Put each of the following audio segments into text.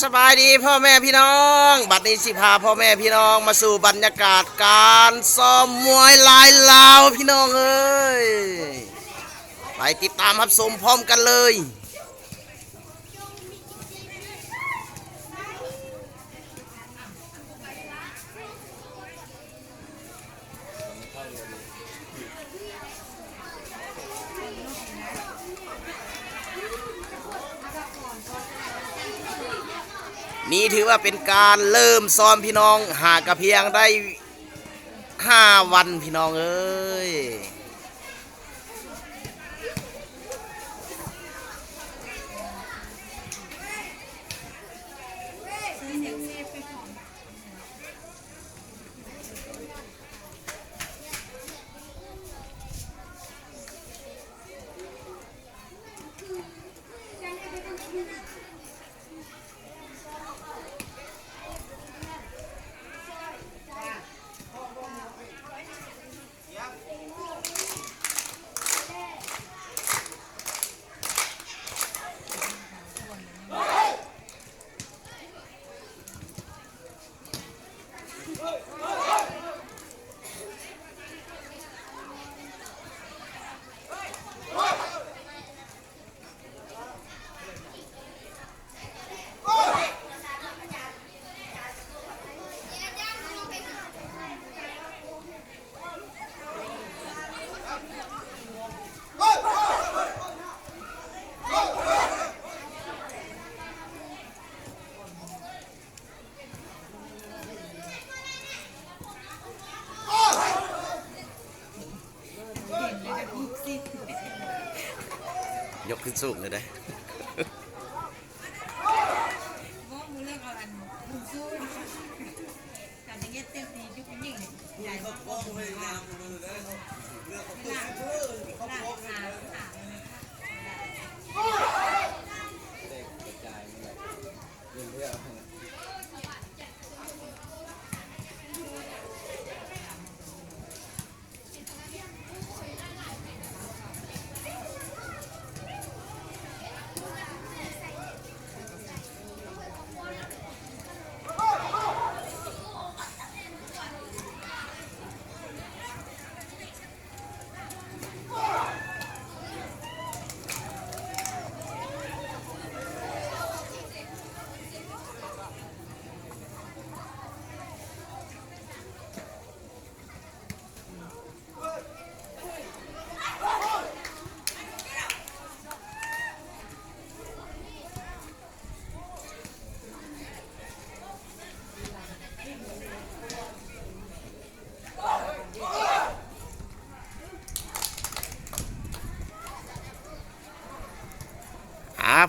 สบายดีพ่อแม่พี่น้องบัดนี้สิพาพ่อแม่พี่น้องมาสู่บรรยากาศการซ้อมมวยลายลาวพี่น้องเอ้ยไปติดตามรับชมพร้อมกันเลยนี่ถือว่าเป็นการเริ่มซ้อมพี่น้องหากระเพียงได้5 วันพี่น้องเอ้ยยกขึ้นสูงเลยได้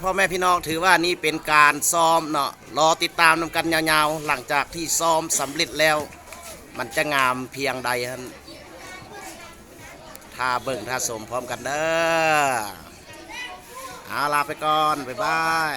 พ่อแม่พี่น้องถือว่านี่เป็นการซ้อมเนาะรอติดตามนำกันยาวๆหลังจากที่ซ้อมสำเร็จแล้วมันจะงามเพียงใดฮะถ้าเบิ่งถ้าสมพร้อมกันเด้อลาไปก่อนบ๊ายบาย